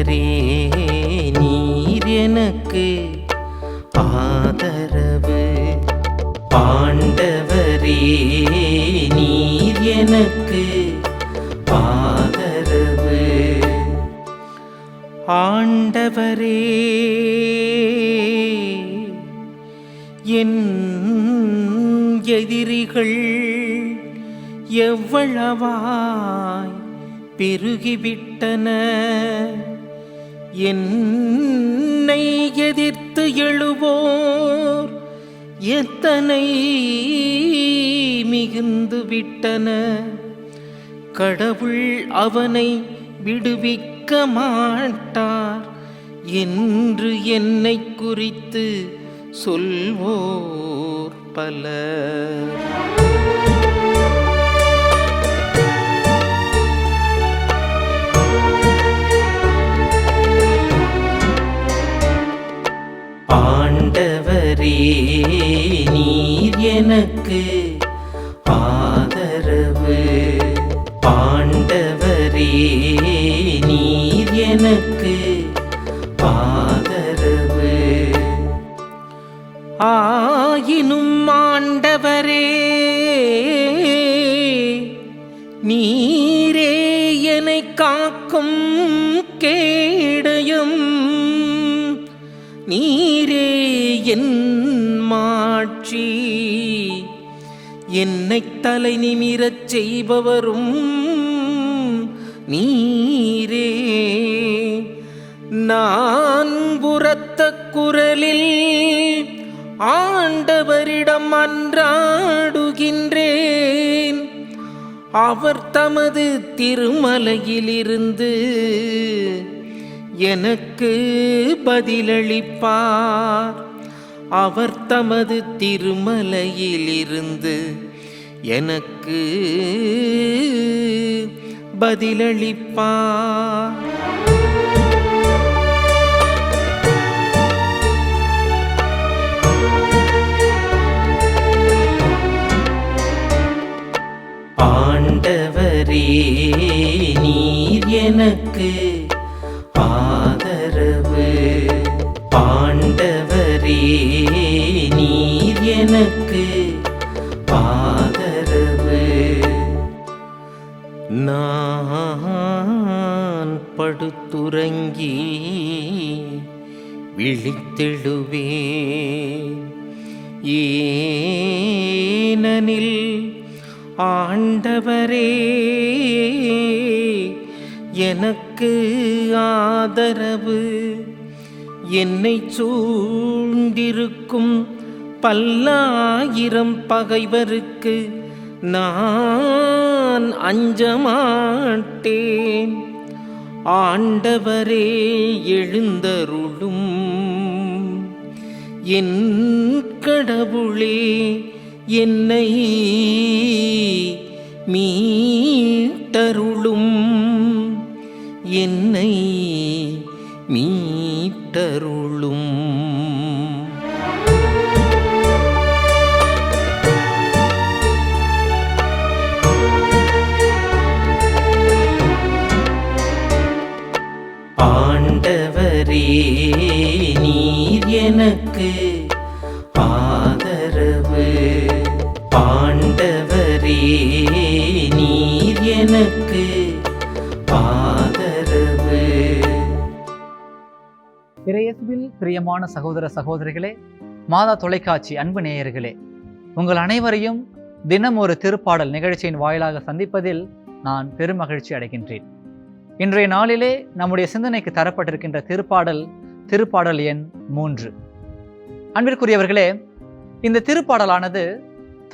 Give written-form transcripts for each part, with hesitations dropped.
ஆண்டவரே நீர் எனக்கு ஆதரவு. ஆண்டவரே நீர் எனக்கு ஆதரவு. ஆண்டவரே என் எதிரிகள் எவ்வளவாய் பெருகிவிட்டன. என்னை எதிர்த்து எழுவோர் எத்தனை மிகுந்து விட்டன. கடவுள் அவனை விடுவிக்க மாட்டார் என்று என்னை குறித்து சொல்வோர் பலர். ஆண்டவரே நீர் எனக்கு ஆதரவு. ஆண்டவரே நீர் எனக்கு ஆதரவு. ஆயினும் ஆண்டவரே நீரே என்னை காக்கும் கேடயம். நீரே என் மாட்சி. என்னை தலை நிமிரச் செய்பவரும் நீரே. நான் உரத்த குரலில் ஆண்டவரிடம் மன்றாடுகின்றேன். அவர் தமது திருமலையிலிருந்து எனக்கு பதிலளிப்பார். அவர் தமது திருமலையிலிருந்து எனக்கு பதிலளிப்பார். ஆண்டவரே நீர் எனக்கு ஆதரவு. ஆண்டவரே நீர் எனக்கு ஆதரவு. நான் படுத்துறங்கி விழித்தெழுவேன். ஏனெனில் ஆண்டவரே எனக்கு ஆதரவு. என்னை சூழ்ந்திருக்கும் பல்லாயிரம் பகைவருக்கு நான் அஞ்சமாட்டேன். ஆண்டவரே எழுந்தருளும். என் கடவுளே என்னை மீட்டருளும். என்னை மீட்டருளும். ஆண்டவரே நீர் எனக்கு ஆதரவு. ஆண்டவரே நீர் எனக்கு ஆதரவு. இறையேசுவில் பிரியமான சகோதர சகோதரிகளே, மாதா தொலைக்காட்சி அன்பு நேயர்களே, உங்கள் அனைவரையும் தினம் ஒரு திருப்பாடல் நிகழ்ச்சியின் வாயிலாக சந்திப்பதில் நான் பெருமகிழ்ச்சி அடைகின்றேன். இன்றைய நாளிலே நம்முடைய சிந்தனைக்கு தரப்பட்டிருக்கின்ற திருப்பாடல் எண் 3. அன்பிற்குரியவர்களே, இந்த திருப்பாடலானது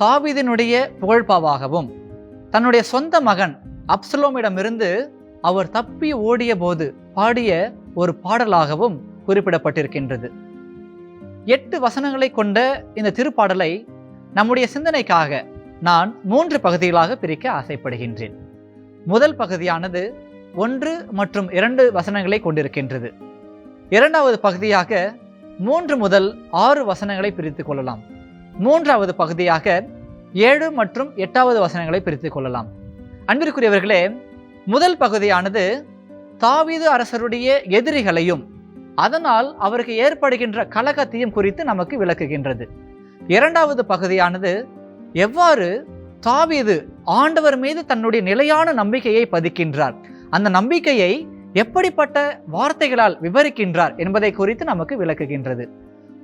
தாவீதினுடைய புகழ்பாவாகவும் தன்னுடைய சொந்த மகன் அப்சலோமிடமிருந்து அவர் தப்பி ஓடிய போது பாடிய ஒரு பாடலாகவும் குறிப்பிடப்பட்டிருக்கின்றது. 8 வசனங்களை கொண்ட இந்த திருப்பாடலை நம்முடைய சிந்தனைக்காக நான் 3 பகுதிகளாக பிரிக்க ஆசைப்படுகின்றேன். முதல் பகுதியானது 1 மற்றும் 2 வசனங்களை கொண்டிருக்கின்றது. இரண்டாவது பகுதியாக 3 முதல் 6 வசனங்களை பிரித்துக் கொள்ளலாம். மூன்றாவது பகுதியாக 7 மற்றும் 8வது வசனங்களை பிரித்துக் கொள்ளலாம். அன்பிற்குரியவர்களே, முதல் பகுதியானது தாவீது அரசருடைய எதிரிகளையும் அதனால் அவருக்கு ஏற்படுகின்ற கலகத்தையும் குறித்து நமக்கு விளக்குகின்றது. இரண்டாவது பகுதியானது எவ்வாறு தாவீது ஆண்டவர் மீது தன்னுடைய நிலையான நம்பிக்கையை பதிக்கின்றார், அந்த நம்பிக்கையை எப்படிப்பட்ட வார்த்தைகளால் விவரிக்கின்றார் என்பதை குறித்து நமக்கு விளக்குகின்றது.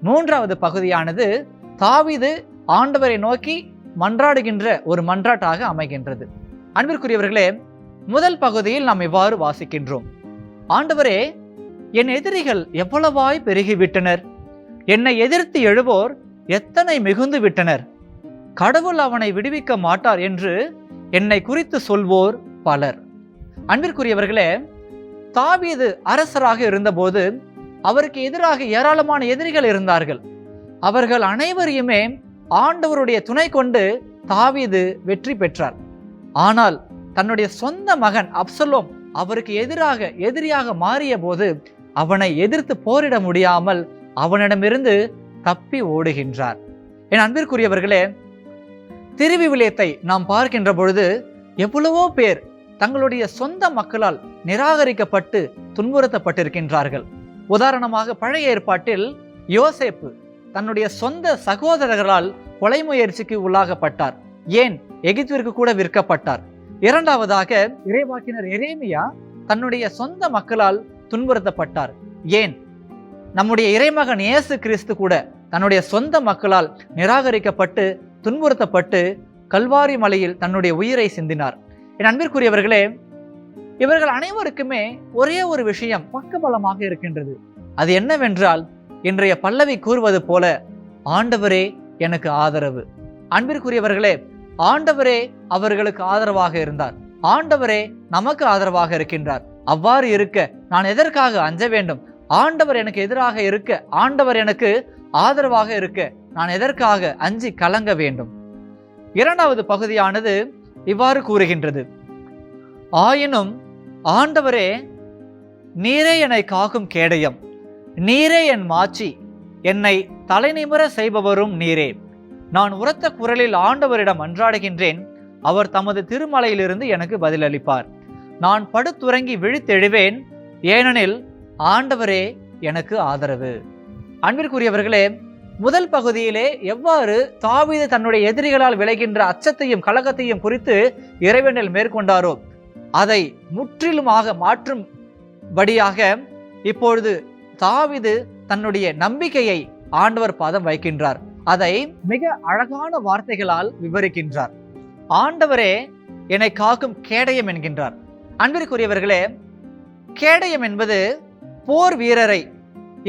மூன்றாவது பகுதியானது தாவீது ஆண்டவரை நோக்கி மன்றாடுகின்ற ஒரு மன்றாட்டாக அமைகின்றது. அன்பிற்குரியவர்களே, முதல் பகுதியில் நாம் இவ்வாறு வாசிக்கின்றோம்: ஆண்டவரே, என் எதிரிகள் எவ்வளவாய் பெருகிவிட்டனர், என்னை எதிர்த்து எழுவோர் எத்தனை மிகுந்து விட்டனர், கடவுள் அவனை விடுவிக்க மாட்டார் என்று என்னை குறித்து சொல்வோர் பலர். அன்பிற்குரியவர்களே, தாவீது அரசராக இருந்தபோது அவருக்கு எதிராக ஏராளமான எதிரிகள் இருந்தார்கள். அவர்கள் அனைவரையுமே ஆண்டவருடைய துணை கொண்டு தாவீது வெற்றி பெற்றார். ஆனால் தன்னுடைய சொந்த மகன் அப்சலோம் அவருக்கு எதிரியாக மாறிய போது அவனை எதிர்த்து போரிட முடியாமல் அவனிடமிருந்து தப்பி ஓடுகின்றார். என் அன்பிற்குரியவர்களே, திருவிவிலியத்தை நாம் பார்க்கின்ற பொழுது எவ்வளவோ பேர் தங்களுடைய சொந்த மக்களால் நிராகரிக்கப்பட்டு துன்புறுத்தப்பட்டிருக்கின்றார்கள். உதாரணமாக பழைய ஏற்பாட்டில் யோசேப்பு தன்னுடைய சொந்த சகோதரர்களால் கொலை முயற்சிக்கு உள்ளாகப்பட்டார். ஏன், எகிப்திற்கு கூட விற்கப்பட்டார். இரண்டாவதாக இறைவாக்கினர் எரேமியா தன்னுடைய சொந்த மக்களால் துன்புறுத்தப்பட்டார். ஏன், நம்முடைய இறைமகன் இயேசு கிறிஸ்து கூட தன்னுடைய சொந்த மக்களால் நிராகரிக்கப்பட்டு துன்புறுத்தப்பட்டு கல்வாரி மலையில் தன்னுடைய உயிரை சிந்தினார். என் அன்பிற்குரியவர்களே, இவர்கள் அனைவருக்குமே ஒரே ஒரு விஷயம் பக்கபலமாக இருக்கின்றது. அது என்னவென்றால், இன்றைய பல்லவி கூறுவது போல, ஆண்டவரே எனக்கு ஆதரவு. அன்பிற்குரியவர்களே, ஆண்டவரே அவர்களுக்கு ஆதரவாக இருந்தார். ஆண்டவரே நமக்கு ஆதரவாக இருக்கின்றார். அவ்வாறு இருக்க நான் எதற்காக அஞ்ச வேண்டும்? ஆண்டவர் எனக்கு எதிராக இருக்க, ஆண்டவர் எனக்கு ஆதரவாக இருக்க நான் எதற்காக அஞ்சி கலங்க வேண்டும்? இரண்டாவது பகுதியானது இவ்வாறு கூறுகின்றது: ஆயினும் ஆண்டவரே, நீரே என்னை காக்கும் கேடயம், நீரே என் மாட்சி, என்னை தலைநிமிர செய்பவரும் நீரே. நான் உரத்த குரலில் ஆண்டவரிடம் மன்றாடுகின்றேன், அவர் தமது திருமலையிலிருந்து எனக்கு பதிலளிப்பார். நான் படுத்துறங்கி விழித்தெழுவேன், ஏனெனில் ஆண்டவரே எனக்கு ஆதரவு. அன்பிற்குரியவர்களே, முதல் பகுதியிலே எவ்வாறு தாவீது தன்னுடைய எதிரிகளால் விளைகின்ற அச்சத்தையும் கலக்கத்தையும் குறித்து இறைவனில் மேற்கொண்டாரோ அதை முற்றிலுமாக மாற்றும்படியாக இப்பொழுது தாவீது தன்னுடைய நம்பிக்கையை ஆண்டவர் பாதம் வைக்கின்றார். அதை மிக அழகான வார்த்தைகளால் விவரிக்கின்றார். ஆண்டவரே என்னை காக்கும் கேடயம் என்கின்றார். அன்பிற்குரியவர்களே, கேடயம் என்பது போர் வீரரை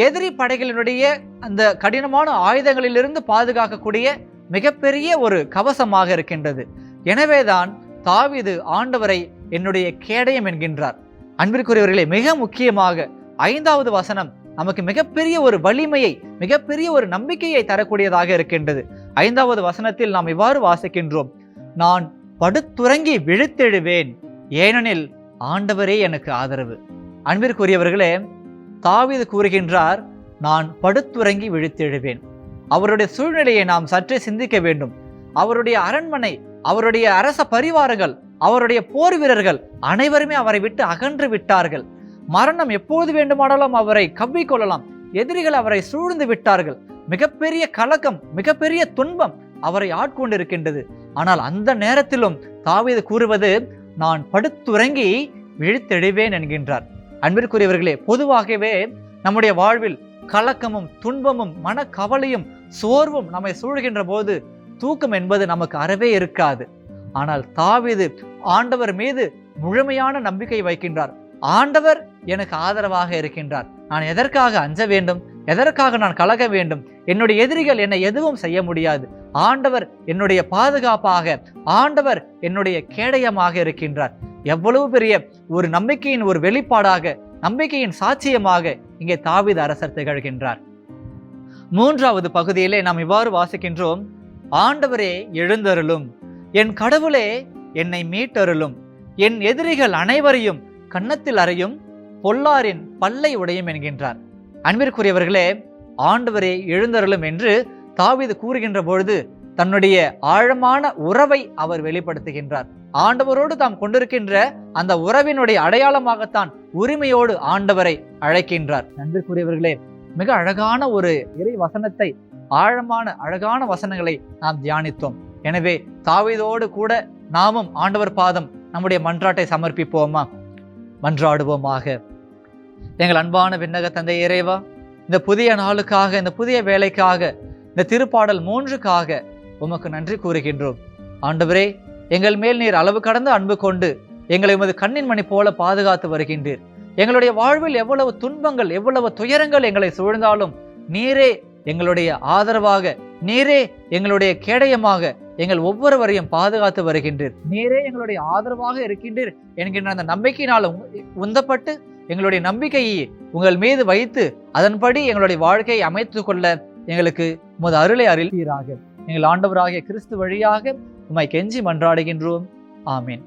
எதிரி படைகளினுடைய அந்த கடினமான ஆயுதங்களிலிருந்து பாதுகாக்கக்கூடிய மிகப்பெரிய ஒரு கவசமாக இருக்கின்றது. எனவேதான் தாவீது ஆண்டவரை என்னுடைய கேடயம் என்கின்றார். அன்பிற்குரியவர்களே, மிக முக்கியமாக 5வது வசனம் நமக்கு மிகப்பெரிய ஒரு வலிமையை, மிகப்பெரிய ஒரு நம்பிக்கையை தரக்கூடியதாக இருக்கின்றது. 5வது வசனத்தில் நாம் இவ்வாறு வாசிக்கின்றோம்: நான் படுத்துறங்கி விழித்தெழுவேன், ஏனெனில் ஆண்டவரே எனக்கு ஆதரவு. அன்பிற்குரியவர்களே, தாவீது கூறுகின்றார், நான் படுத்துறங்கி விழித்தெழுவேன். அவருடைய சூழ்நிலையை நாம் சற்றே சிந்திக்க வேண்டும். அவருடைய அரண்மனை, அவருடைய அரச பரிவாரங்கள், அவருடைய போர் வீரர்கள் அனைவருமே அவரை விட்டு அகன்று விட்டார்கள். மரணம் எப்போது வேண்டுமானாலும் அவரை கவ்விக்கொள்ளலாம். எதிரிகள் அவரை சூழ்ந்து விட்டார்கள். மிகப்பெரிய கலக்கம், மிகப்பெரிய துன்பம் அவரை ஆட்கொண்டிருக்கின்றது. ஆனால் அந்த நேரத்திலும் தாவீது கூறுவது, நான் படுத்துறங்கி விழித்தெழுவேன் என்கின்றார். அன்பிற்குரியவர்களே, பொதுவாகவே நம்முடைய வாழ்வில் கலக்கமும் துன்பமும் மனக்கவலையும் சோர்வும் நம்மை சூழ்கின்ற போது தூக்கம் என்பது நமக்கு அறவே இருக்காது. ஆனால் தாவீது ஆண்டவர் மீது முழுமையான நம்பிக்கை வைக்கின்றார். ஆண்டவர் எனக்கு ஆதரவாக இருக்கின்றார். நான் எதற்காக அஞ்ச வேண்டும்? எதற்காக நான் கலக வேண்டும்? என்னுடைய எதிரிகள் என்னை எதுவும் செய்ய முடியாது. ஆண்டவர் என்னுடைய பாதுகாப்பாக, ஆண்டவர் என்னுடைய கேடயமாக இருக்கின்றார். எவ்வளவு பெரிய ஒரு நம்பிக்கையின் ஒரு வெளிப்பாடாக, நம்பிக்கையின் சாட்சியமாக இங்கே தாவீது அரசர் திகழ்கின்றார். 3வது பகுதியிலே நாம் இவ்வாறு வாசிக்கின்றோம்: ஆண்டவரே எழுந்தருளும், என் கடவுளே என்னை மீட்டருளும், என் எதிரிகள் அனைவரையும் கன்னத்தில் அறையும், பொல்லாரின் பல்லை உடையும் என்கின்றார். அன்பிற்குரியவர்களே, ஆண்டவரே எழுந்தருளும் என்று தாவீது கூறுகின்ற பொழுது தன்னுடைய ஆழமான உறவை அவர் வெளிப்படுத்துகின்றார். ஆண்டவரோடு தாம் கொண்டிருக்கின்ற அந்த உறவினுடைய அடையாளமாகத்தான் உரிமையோடு ஆண்டவரை அழைக்கின்றார். நன்றிக்குரியவர்களே, மிக அழகான ஒரு இறை வசனத்தை, ஆழமான அழகான வசனங்களை நாம் தியானித்தோம். எனவே தாவீதோடு கூட நாமும் ஆண்டவர் பாதம் நம்முடைய மன்றாட்டை சமர்ப்பிப்போமா? மன்றாடுவோமாக. எங்கள் அன்பான விண்ணக தந்தை இறைவா, இந்த புதிய நாளுக்காக, இந்த புதிய வேலைக்காக, இந்த திருப்பாடல் 3க்காக உமக்கு நன்றி கூறுகின்றோம். ஆண்டவரே, எங்கள் மேல் நீர் அளவு கடந்த அன்பு கொண்டு எங்களை உமது கண்ணின் மணி போல பாதுகாத்து வருகின்றீர். எங்களுடைய வாழ்வில் எவ்வளவு துன்பங்கள், எவ்வளவு துயரங்கள் எங்களை சூழ்ந்தாலும் நீரே எங்களுடைய ஆதரவாக, நீரே எங்களுடைய கேடயமாக எங்கள் ஒவ்வொருவரையும் பாதுகாத்து வருகின்றீர். நீரே எங்களுடைய ஆதரவாக இருக்கின்றீர் என்கின்ற அந்த நம்பிக்கையினால் உந்தப்பட்டு எங்களுடைய நம்பிக்கையை உங்கள் மீது வைத்து அதன்படி எங்களுடைய வாழ்க்கையை அமைத்துக் கொள்ள எங்களுக்கு உமது அருளை அருள்வீராக. எங்கள் ஆண்டவராகிய கிறிஸ்து வழியாக உம்மை கெஞ்சி மன்றாடுகின்றோம். ஆமீன்.